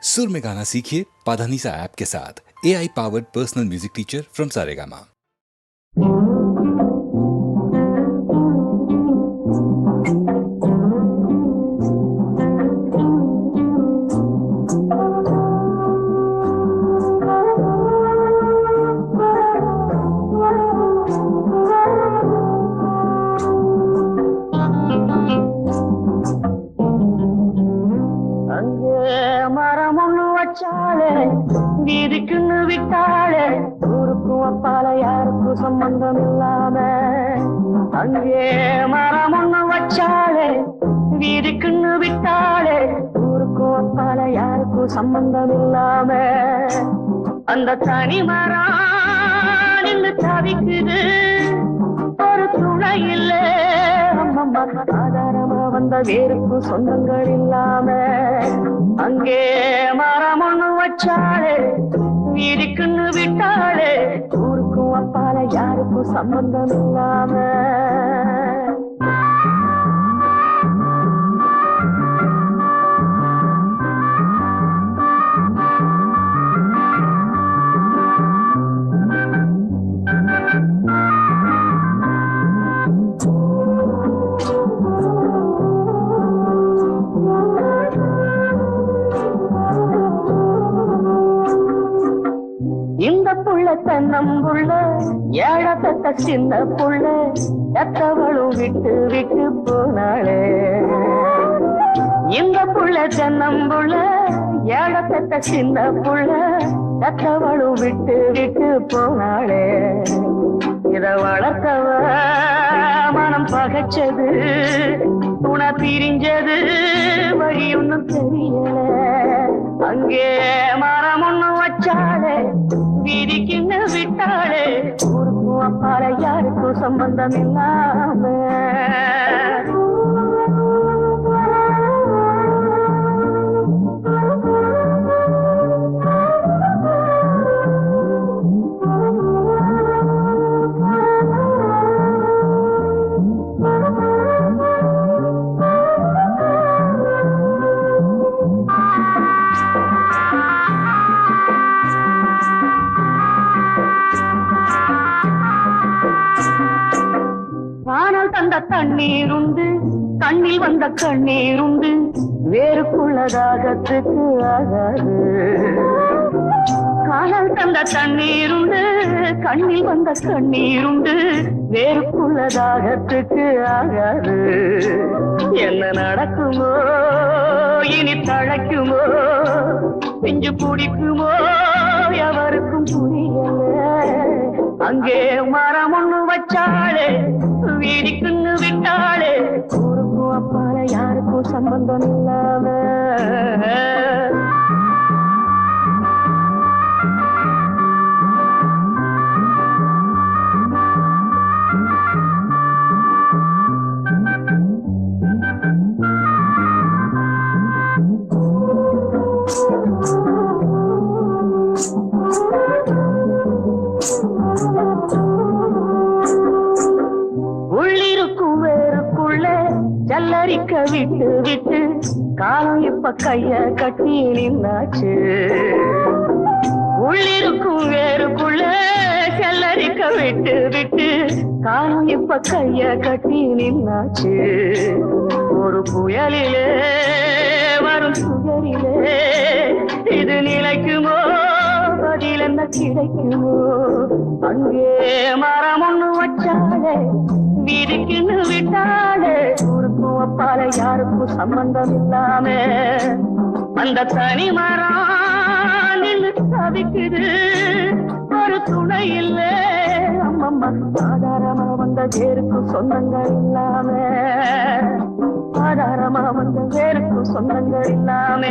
सुर में गाना सीखिए पाधानीसा ऐप के साथ AI powered personal music teacher from Saregama. வீதிக்குன்னு விட்டாளே ஊருக்கும் அப்பால யாருக்கும் சம்பந்தம் இல்லாம அங்கே மரம் ஒண்ணு வச்சாளே வீதிக்குன்னு விட்டாளே ஊருக்கும் அப்பால யாருக்கும் சம்பந்தம் இல்லாம அந்த தனி மரம் நின்று தவிக்குது ஒரு துணை இல்ல அம்மம்மா ஆதாரமா வந்த வேருக்கும் சொந்தங்கள் இல்லாம அங்கே மரம் ஒண்ணு வச்சாளே வீதிக்குன்னு விட்டாளே ஊருக்கும் அப்பால யாருக்கும் சம்பந்தம் இல்லாம இந்த புள்ள தன்னம்புள்ள ஏழப்பட்ட சின்ன புள்ள எத்தவளும் விட்டு விட்டு போனாளே இந்த புள்ள தன்னம்புள்ள ஏழப்பட்ட சின்ன புள்ள எத்தவளும் விட்டு விட்டு போனாளே இத வளர்த்தவ மனம் பகைச்சது துணை பிரிஞ்சது வழி ஒன்னும் தெரியல அங்கே மரம் ஒண்ணு வச்சாளே வீதிக்குன்னு விட்டாளே ஊருக்கும் அப்பால யாருக்கும் சம்பந்தம் இல்லாம தண்ணீருண்டு கண்ணில் வந்த கண்ணீருண்டு வேறுக்குள்ளதாகத்துக்கு ஆகாது காணல் தந்த தண்ணீருண்டு கண்ணில் வந்த கண்ணீருண்டு வேறுக்குள்ளதாகத்துக்கு ஆகாது என்ன நடக்குமோ இனி தழைக்குமோ பிஞ்சு பிடிக்குமோ எவருக்கும் புரியல அங்கே மரம் ஒண்ணு வச்சாளே வீதிக்குன்னு விட்டாளே ஊருக்கும் அப்பால யாருக்கும் சம்பந்தம் இல்லாம ஜல்லரிக்க விட்டு விட்டு காலம் இப்ப கைய கட்டி நின்னாச்சு உள்ளிருக்கும் வேறுக்குள்ள ஜல்லரிக்க விட்டு விட்டு காலம் இப்ப கைய கட்டி நின்னாச்சு ஒரு புயலிலே வரும் சுயரிலே இது நிலைக்குமோ பதில் என்ன கிடைக்குமோ அங்கே மரம் ஒண்ணு வச்சாலே வீதிக்குன்னு விட்டாளே ஊருக்கும் அப்பால யாருக்கும் சம்பந்தம் இல்லாம அந்த தனி மரம் நின்று தவிக்குது ஒரு துணை இல்ல அம்மம்மா ஆதாரமா வந்த வேருக்கும் சொந்தங்கள் இல்லாம ஆதாரமா வந்த வேருக்கும் சொந்தங்கள் இல்லாம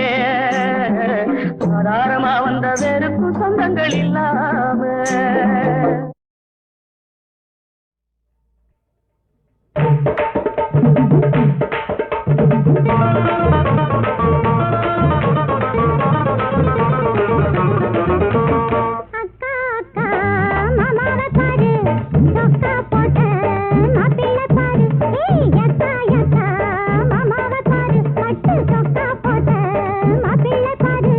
ஆதாரமா வந்த வேருக்கும் சொந்தங்கள் இல்லாம மாப்பிள்ளை பாரு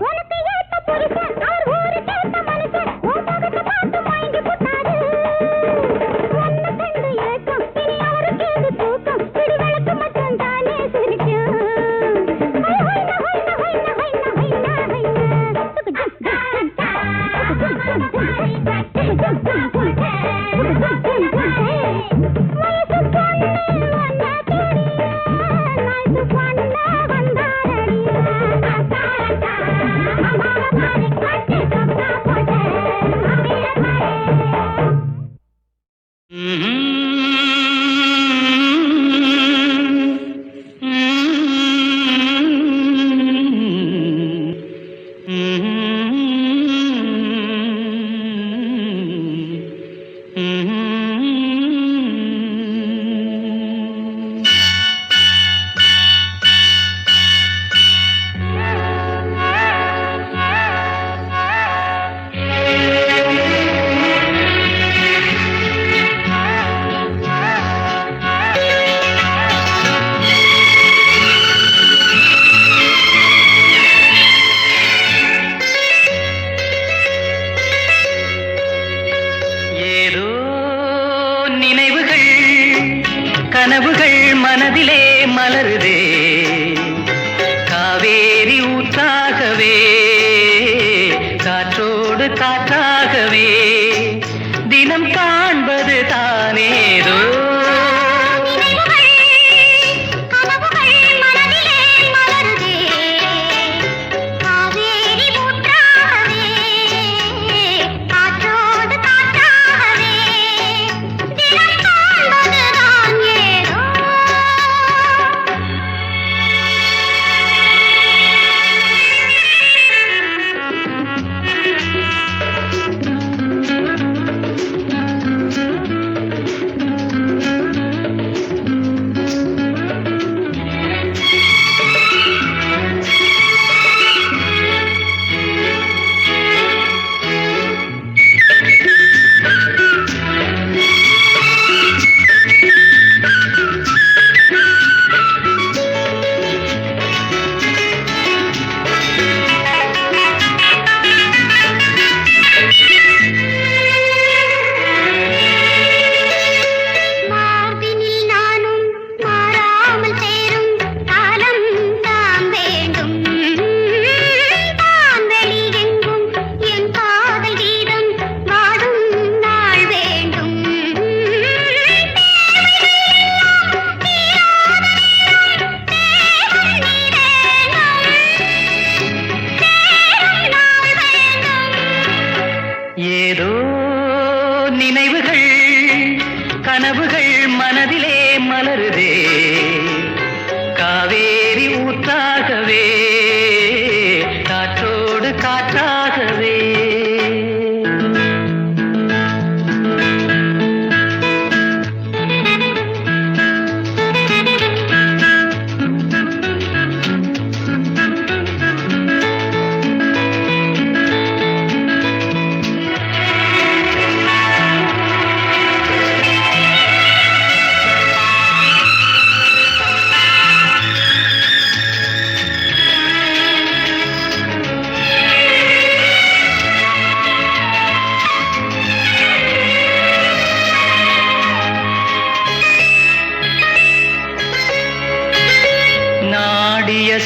உனக்கு ஏத்த புருஷன் அவர் ஊருக்கு ஏத்த மனுஷன் உன் முகத்தை பார்த்து மயங்கி போட்டாரு ஒன்ன கண்டு ஏக்கம் இனி அவருக்கு ஏது தூக்கம் பிடி விளக்கு மட்டும் தானே சிரிக்கும் கனவுகள் மனதிலே மலருதே காவேரி ஊற்றாகவே காற்றோடு காற்றாகவே தினம் காண்பது தானேதோ ஏதோ நினைவுகள் கனவுகள் மனதிலே மலருதே காவேரி ஊற்றாகவே காற்றோடு காற்றாகவே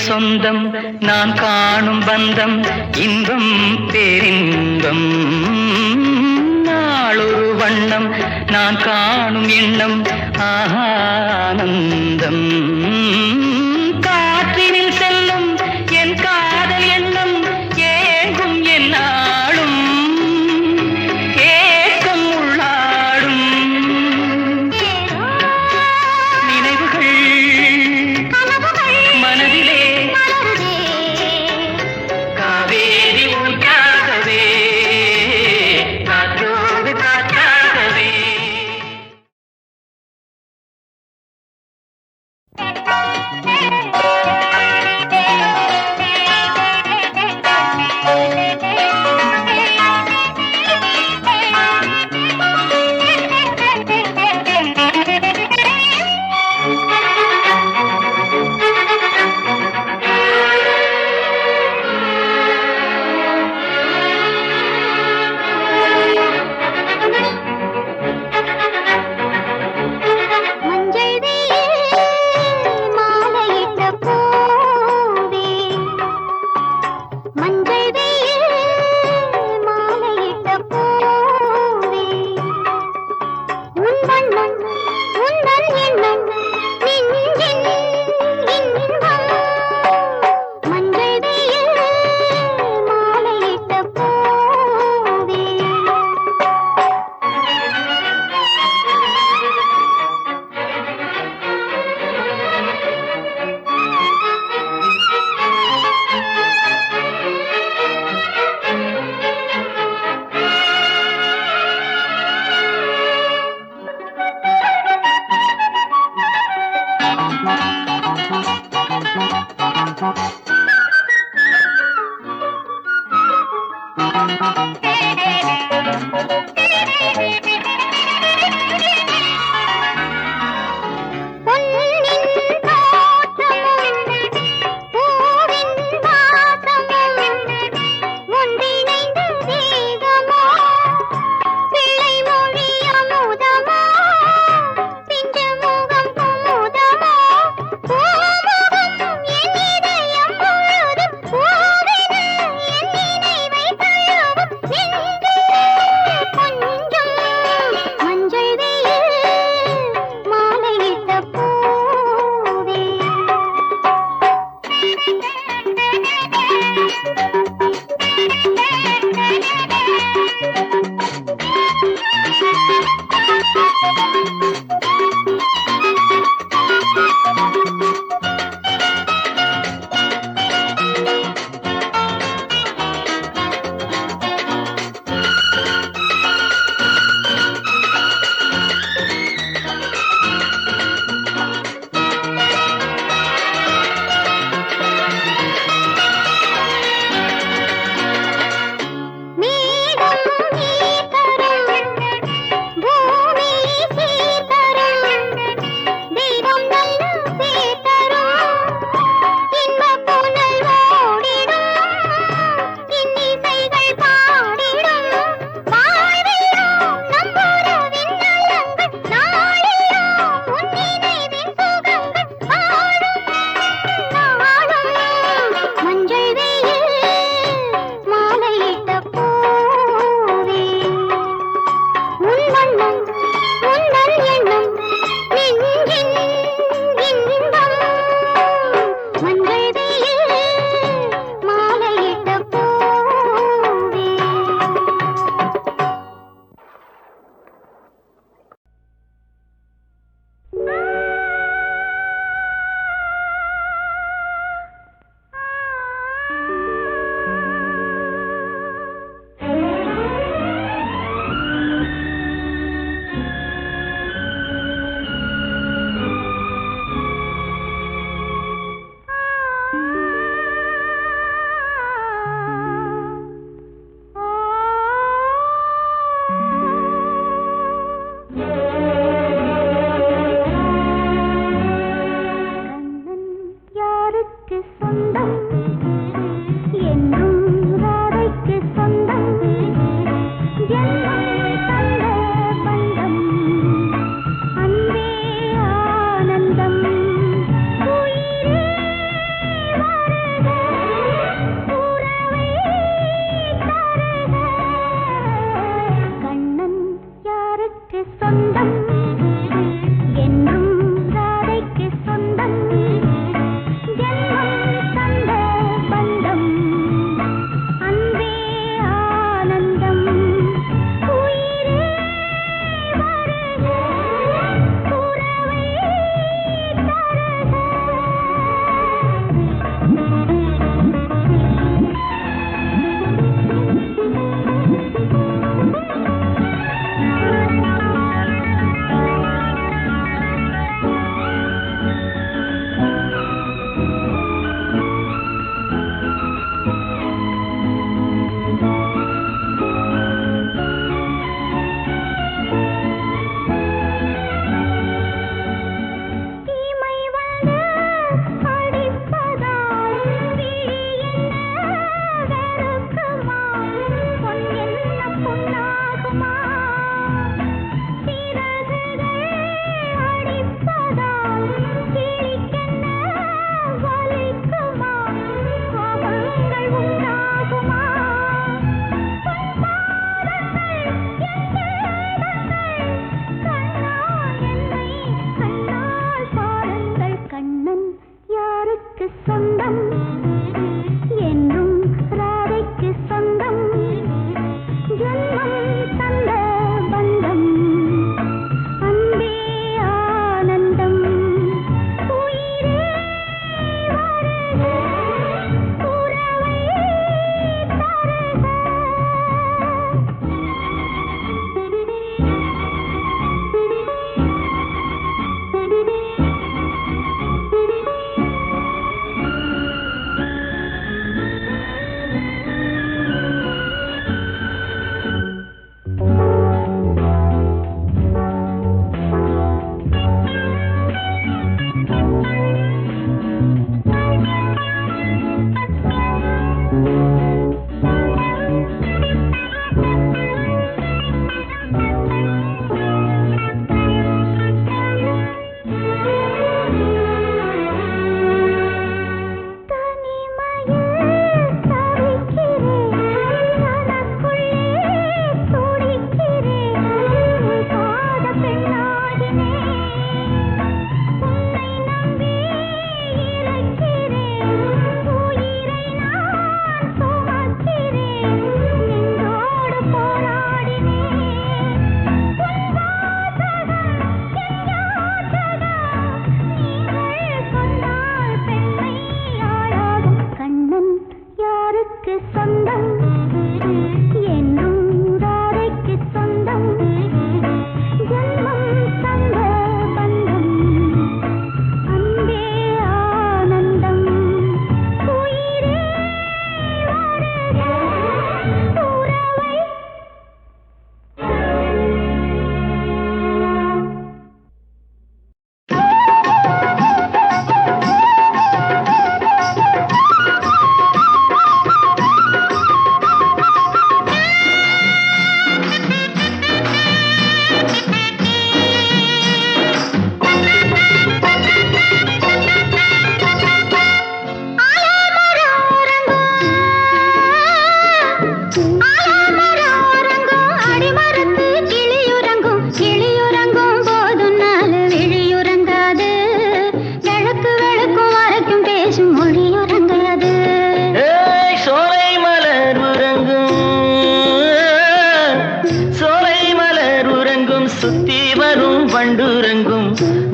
சொந்தம் நான் காணும் பந்தம் இன்பம் பேரின்பம் நாளொரு வண்ணம் நான் காணும் எண்ணம் ஆனந்தம் காற்றினில் செல்லும் என் காதல் எண்ணம் ஏங்கும் என்னாலும் ஏக்கம் உள்ளாடும் நினைவுகள் மனதிலே காவேரி ஊற்றாகவே காற்றோடு காற்றாகவே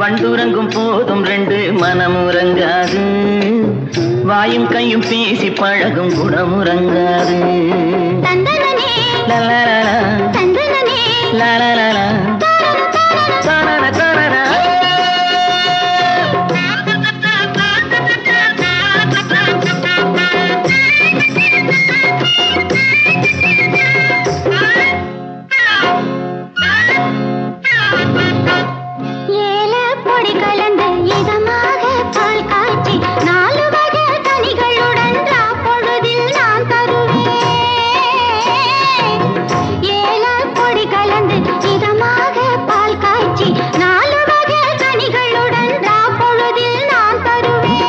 வண்டுறங்கும் போதும் ரெண்டு மனமுறங்காது, வாயும் கையும் பேசி பழகும் குணமுறங்காது. தந்தனனே லலலலா, தந்தனனே லலலலா, தனன தனன. ஏல பொடி கலந்து இதமாக பால் காய்ச்சி 4 வகை கனிகளுடன் பொழுதில் நான் தருவேன். ஏல பொடி கலந்து இதமாக பால் காய்ச்சி 4 வகை கனிகளுடன் பொழுதில் நான் தருவேன்.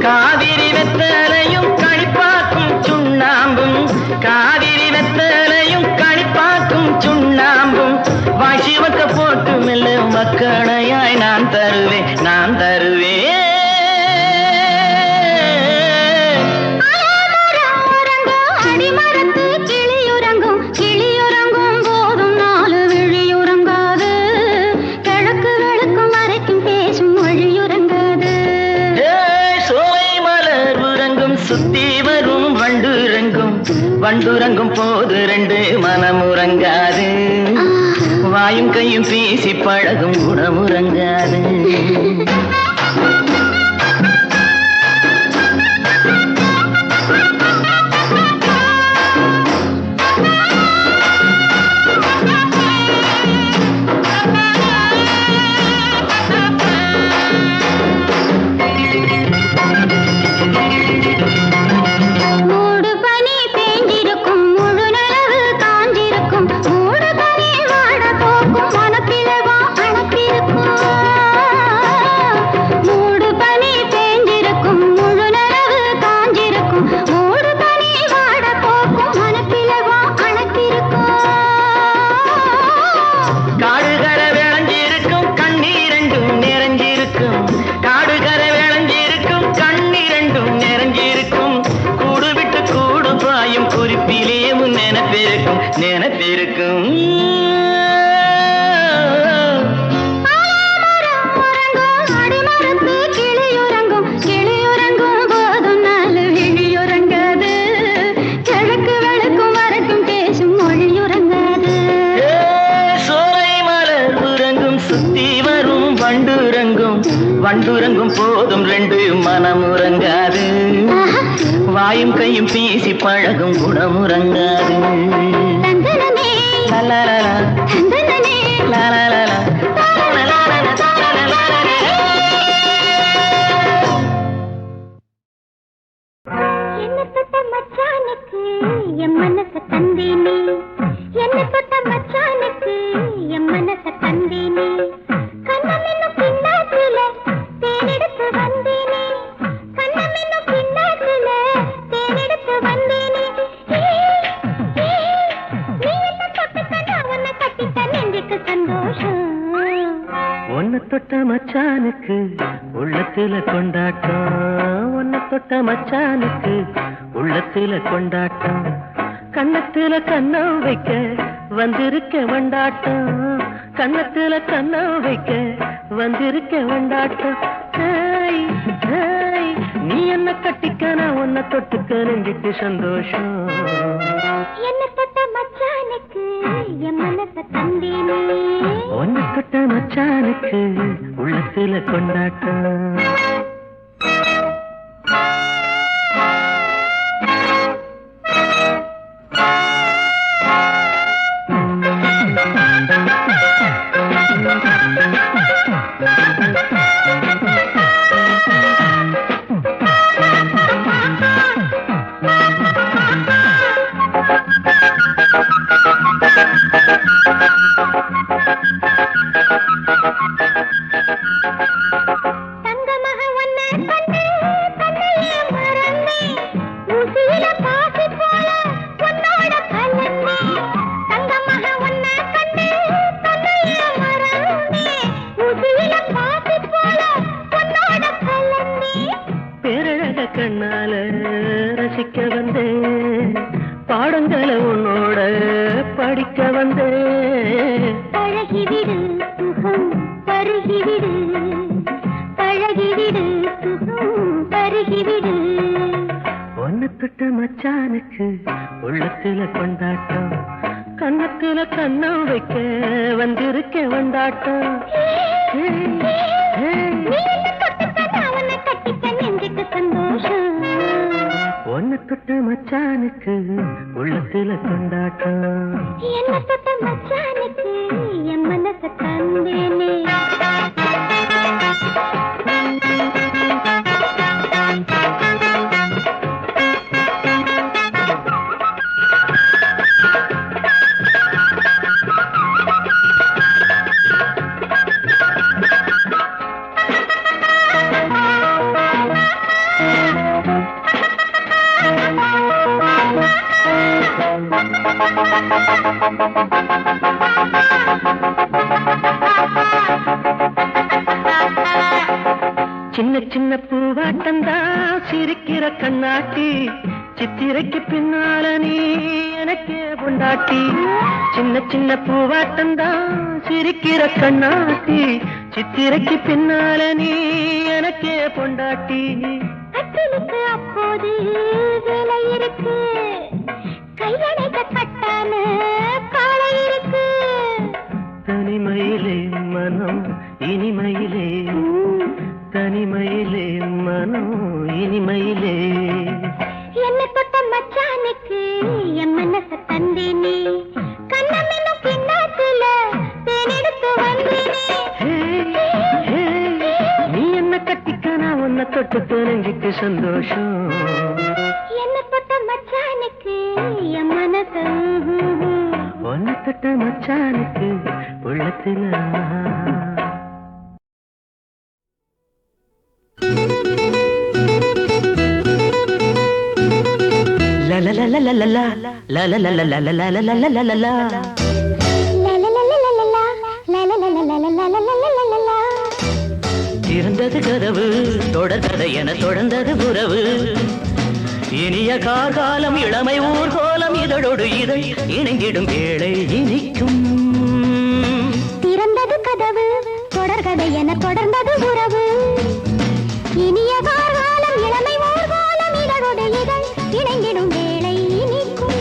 காவிரி வெத்தலையும் கணிப்பாக்கும் சுண்ணாம்பும், காவிரி வெத்தலையும் கணிப்பாக்கும் சுண்ணாம்பும், வாசிவக்க போட்டு மெல்ல மக்களையாய் நான் தருவேன், நான் தருவேன். ஆலமரம் உறங்கும் அடிமரத்து கிளியுறங்கும், கிளியுறங்கும் போதும் 4 விழியுறங்காது, கிழக்கு வெளுக்கும் வரைக்கும் பேசும் மொழியுறங்காது. சோலை மலர் உறங்கும் சுத்தி வரும் வண்டுறங்கும், வண்டுறங்கும் போது ரெண்டு மனமுறங்காது, வாயும் கையும் பேசி பழகும் குணமுறங்காது. மூடு பனி பேஞ்சிருக்கும், முழு நிலவு காஞ்சிருக்கும், மூடு பனி வாட போக்கும் மனப்பிளவா அணப்பிருக்கும். மூடு பனி பேஞ்சிருக்கும், முழு நிலவு காஞ்சிருக்கும், மூடு பனி வாட போக்கும் மனப்பிளவா அணப்பிருக்கும். காடுகரை விளைஞ்சிருக்கும் கண்ணீரண்டும் நிறைஞ்சிருக்கும், காடுகரை விளைஞ்சிருக்கும் கண்ணீரண்டும் நிறைஞ்சிருக்கும், கூடு விட்டு கூடு பாயும் குறிப்பிலே உன் நினைப்பிருக்கும், நினைப்பிருக்கும். ஆலமரம் உறங்கும் அடிமரத்து கிளியுறங்கும், கிளியுறங்கும் போதும் 4 விழியுறங்காது, கிழக்கு வெளுக்கும் வரைக்கும் பேசும் மொழியுறங்காது. சோலை மலர் உறங்கும் சுத்தி வரும் வண்டுறங்கும், வண்டுறங்கும் போதும் ரெண்டு மனமுறங்காது, வாயும் கையும் பேசி பழகும் குணமுறங்காது. தந்தனனே லலலலா, தந்தனனே லலலலா, லலலலா, லலலலா. என்ன தொட்ட மச்சானுக்கு என் மனச தந்தேனே, என்ன தொட்ட மச்சானுக்கு என் மனச தந்தேனே, கண்ணம் என்னும் பின்னாசில தேனெடுத்து வந்தேனே, கண்ணம் என்னும் பின்னாசில தேனெடுத்து வந்தேனே. நீ என்ன தொட்டுக்க நான் உன்னை கட்டிக்க நெஞ்சுக்கு சந்தோஷம். உன்னை தொட்ட மச்சானுக்கு உள்ளத்துல கொண்டாட்டம், உன்னை தொட்ட மச்சானுக்கு உள்ளத்துல கொண்டாட்டம், கண்ணத்துல கண்ணம் வைக்க வந்திருக்க வண்டாட்டம், கண்ணத்துல கண்ணம் வைக்க வந்திருக்க வண்டாட்டம். ஹேய், ஹேய், நீ என்ன கட்டிக்க நான் உன்னை தொட்டுக்க நெஞ்சுக்கு சந்தோஷம். என்ன தொட்ட மச்சானுக்கு என் மனச தந்தேனே. உன்னை தொட்ட மச்சானுக்கு உள்ளத்துல கொண்டாட்டம். தங்கமக உன்னை கண்டு தன்னையே மறந்தேன், ஊசியில பாசி போல உன்னோட கலந்தேன். தங்கமக உன்னை கண்டு தன்னையே மறந்தேன், ஊசியில பாசி போல உன்னோட கலந்தேன். பேரழக கண்ணால ரசிக்க வந்தேன், பாடங்களை உன்னோட படிக்க வந்தேன். பழகிவிடு பழகிவிடு பழகிவிடு பருகிவிடு. ஒன்னு தொட்ட மச்சானுக்கு உள்ளத்துல கொண்டாட்டம், கண்ணத்துல கண்ணம் வைக்க வந்திருக்க வந்தாட்டம். ஒன்னு தொட்ட மச்சானுக்கு உள்ளத்துல கொண்டாட்டம், என்ன தொட்ட மச்சானுக்கு என் மனச தந்தேனே. சின்ன சின்ன பூவாட்டம்தான் சிரிக்கிற கண்ணாட்டி, சித்திரைக்கு பின்னால நீ எனக்கே பொண்டாட்டி. சின்ன சின்ன பூவாட்டம்தான் சிரிக்கிற கண்ணாட்டி, சித்திரைக்கு பின்னால நீ எனக்கே பொண்டாட்டி. கட்டிலுக்கு அப்போது வேலை இருக்கு, கையணைக்க கட்டான காலை இருக்கு. தனிமையிலே மனம் இனிமையிலே, தனிமையிலே மனம் இனிமையிலே. என்ன தொட்ட மச்சானுக்கு என் மனச தந்தேனே, கண்ணம் என்னும் பின்னாத்துல தேனெடுத்து வந்தேனே. நீ என்ன கட்டிக்க நான் உன்னை தொட்டு தெரிஞ்சுக்கு சந்தோஷம். என்ன தொட்ட மச்சானுக்கு என் மனச, ஒன்னு தொட்ட மச்சானுக்கு உள்ளத்துல. திறந்தது கதவு தொடர்கதை என தொடர்ந்தது உறவு, இனிய கார்காலம் இளமை ஊர்கோலம் இதழோடு இதழ் இணைந்திடும் வேளை இனிக்கும். திறந்தது கதவு தொடர்கதை என தொடர்ந்தது உறவு, இனிய கார்காலம் இளமை ஊர்கோலம் இதழோடு இதழ் இணைந்திடும் வேளை இனிக்கும்.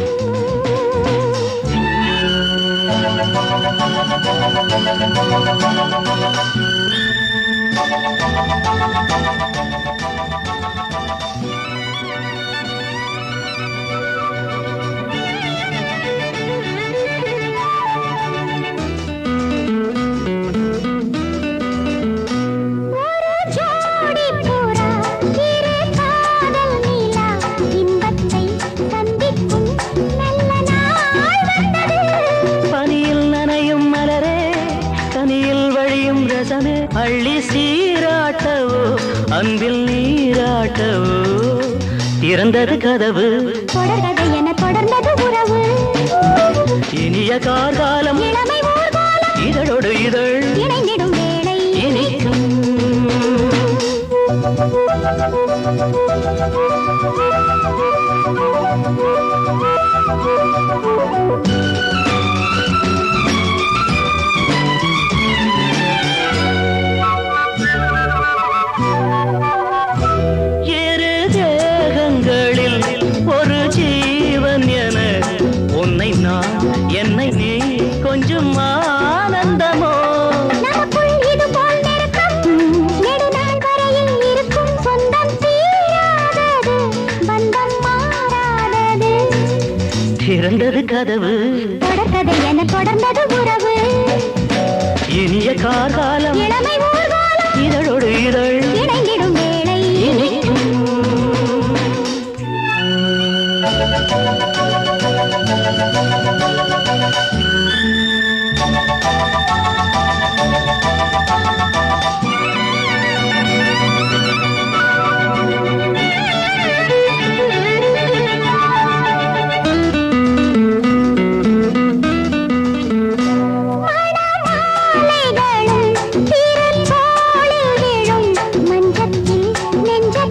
அள்ளி சீராட்டவோ அன்பில் நீராட்டவோ, திறந்தது கதவு தொடர்கதை என தொடர்ந்தது உறவு, இனிய கார்காலம் இளமை ஊர்கோலம் இதழோடு இதழ் இணைந்திடும் வேளை இனிக்கும். என்னை நீ கொஞ்சம் ஆனந்தமோ, நமக்குள் இது போல் நெருக்கம் நெடுநாள் வரையில் இருக்கும். சொந்தம் தீராதது பந்தம் மாறாதது, திறந்தது கதவு தொடர்கதை என தொடர்ந்தது உறவு, இனிய கார்காலம் இளமை ஊர்காலம் இதழோடு இதழ் இணைந்திடும் வேளை இனிக்கும். மணமாலைகளும் திரள் போலில் விழும் மஞ்சத்தில் நெஞ்சத்தில்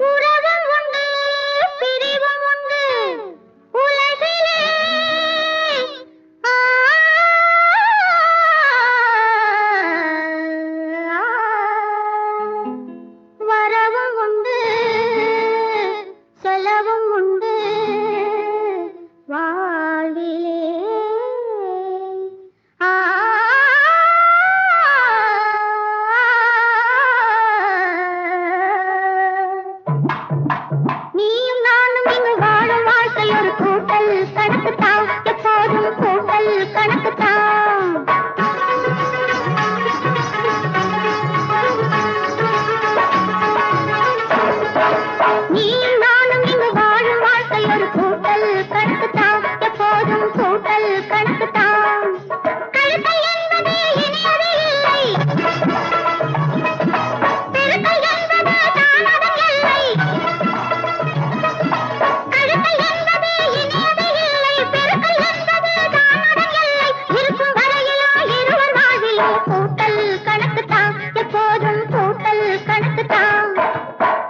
உறவும் உண்டு பிரிவும் உண்டு உலகிலே வரவும் உண்டு செலவும் உண்டு வாழ்விலே நீயும் நானும் இங்கு வாழும் வாழ்க்கை ஒரு கூட்டல் கணக்குத்தான் எப்போதும் கூட்டல் கணக்குத்தான் நீயும் நானும் இங்கு வாழும் வாழ்க்கை ஒரு கூட்டல் கணக்குத்தான் எப்போதும் கூட்டல் கணக்குத்தான் கழுத்தை என்பது இனியது இல்லை பெருக்கல் என்பது தானதன் எல்லை கழுத்தை என்பது இனியது இல்லை பெருக்கல் என்பது தானதன் எல்லை இருக்கும் வரையிலோ இருவர் வாழ்விலோ கூட்டல் கணக்குத்தான் எப்போதும் கூட்டல் கணக்குத்தான்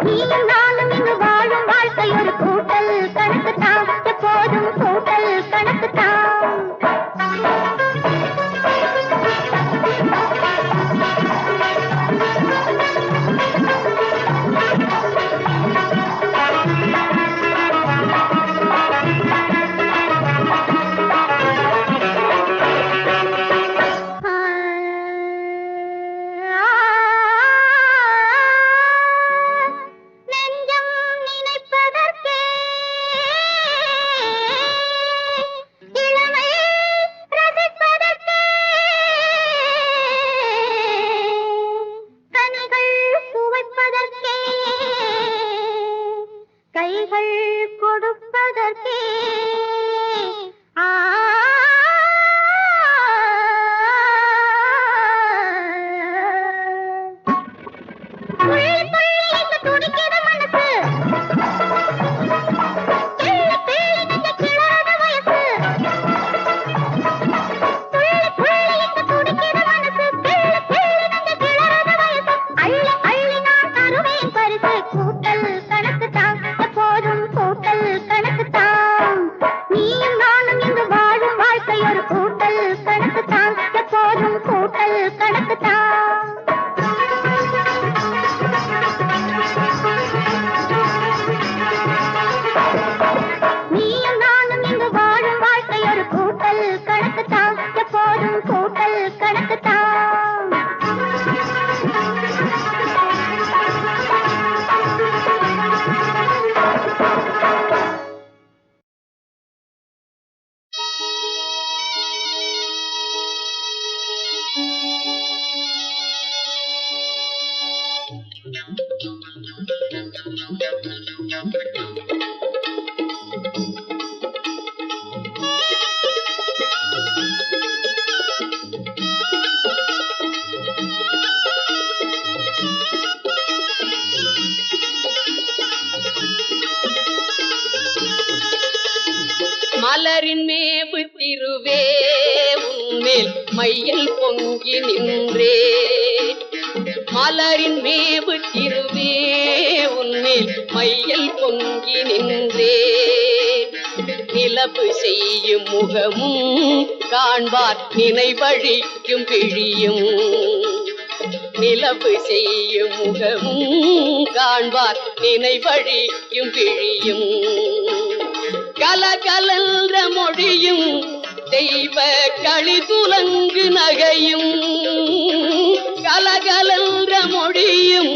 நீயும் நானும் இங்கு வாழும் வாழ்க்கை ஒரு கூட்டல் கணக்குத்தான் எப்போதும் கூட்டல் கணக்குத்தான் நெஞ்சம் நினைப்பதற்கே இளமை ரசிப்பதற்கே கனிகள் சுவைப்பதற்கே கைகள் கொடுப்பதற்கே துள்ளி துள்ளி இங்கு துடிக்குது மனசு கிள்ளி கிள்ளி நெஞ்ச கிளறுது வயசு துள்ளி துள்ளி இங்கு துடிக்குது மனசு கிள்ளி கிள்ளி நெஞ்ச கிளறுது வயசு அள்ளி அள்ளி நான் தருவேன் பரிசு கூட்டல் கணக்குத்தான் எப்போதும் கூட்டல் கணக்குத்தான் நீயும் நானும் இங்கு வாழும் வாழ்க்கை ஒரு கூட்டல் கணக்குத்தான் எப்போதும் கூட்டல் கணக்குத்தான் நீயும் நானும் இங்கு வாழும் வாழ்க்கை ஒரு கூட்டல் கணக்குத்தான் எப்போதும் கூட்டல் கணக்குத்தான் மலரின் மேவு திருவே உன்மேல் மையல் பொங்கி நின்றே மலரின் மேவு திருவே உன்மேல் மையல் பொங்கி நின்றே நிலவு செய்யும் முகமும் காண்பார் நினைவழிக்கும் பிழியும் நிலவு செய்யும் முகமும் காண்பார் நினைவழிக்கும் பிழியும் கலகலன்ற மொழியும் தெய்வ களிதுலங்கு நகையும் கலகலன்ற மொழியும்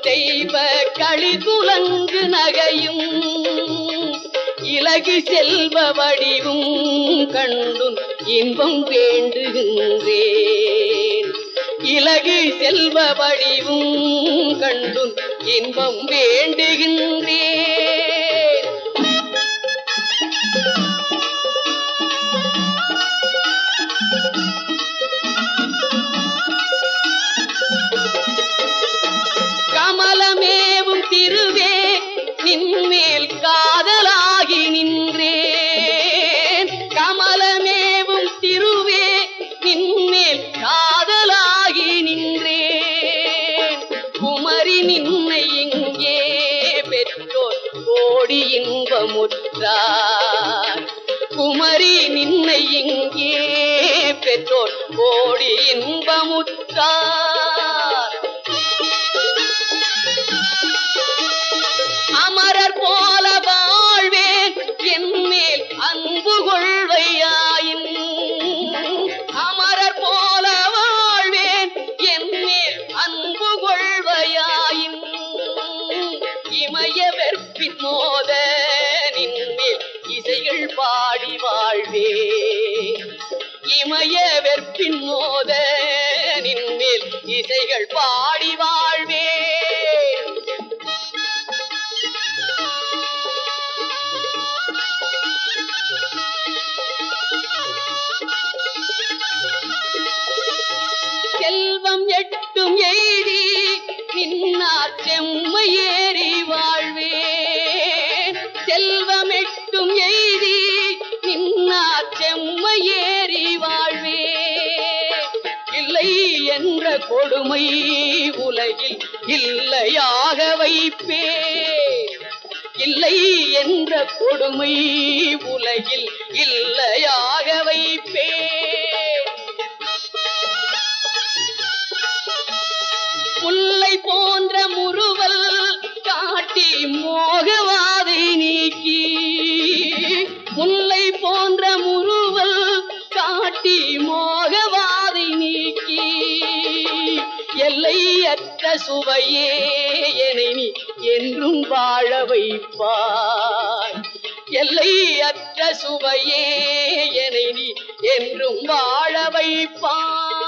தெய்வ களிதுலங்கு நகையும் இலகு செல்வ வடிவும் கண்டுன் இன்பம் வேண்டுகின்றேன் இலகு செல்வ வடிவும் கண்டுன் இன்பம் வேண்டுகின்றேன் கமலமேவும் திருவே நின்மேல் காதலாகி நின்றேன். கமலமேவும் திருவே நின்மேல் காதலாகி நின்றேன். குமரி நின்னை இங்கே பெற்றோர் கோடி இன்பமுற்றார். குமரி நின்னை இங்கே பெற்றோர் கோடி இன்பமுற்றார். அமரர் போல வாழ்வேன் என்மேல் அன்பு கொள்வையாயின். அமரர் போல வாழ்வேன் என்மேல் அன்பு கொள்வையாயின். இமய வெற்பின் மோத நின்மேல் இசைகள் பாடி வாழ்வேன். இமய வெற்பின் மோத நின்மேல் இசைகள் பாடி வாழ்வேன். செல்வம் எட்டும் எய்தி நின்னார் செம்மையேறி வாழ்வேன். செல்வம் எட்டும் எய்தி நின்னார் செம்மையேறி வாழ்வேன். இல்லை என்ற கொடுமை உலகில் இல்லையாக வைப்பேன். இல்லை என்ற கொடுமை உலகில் இல்லையாக வைப்பேன். முல்லை போன்ற முறுவல் காட்டி மோகவாதை நீக்கி. முல்லை போன்ற முறுவல் காட்டி மோகவாதை நீக்கி. எல்லையற்ற சுவையே என்னை நீ என்றும் வாழ வைப்பாய். எல்லையற்ற சுவையே என்னை நீ என்றும் வாழ வைப்பாய்.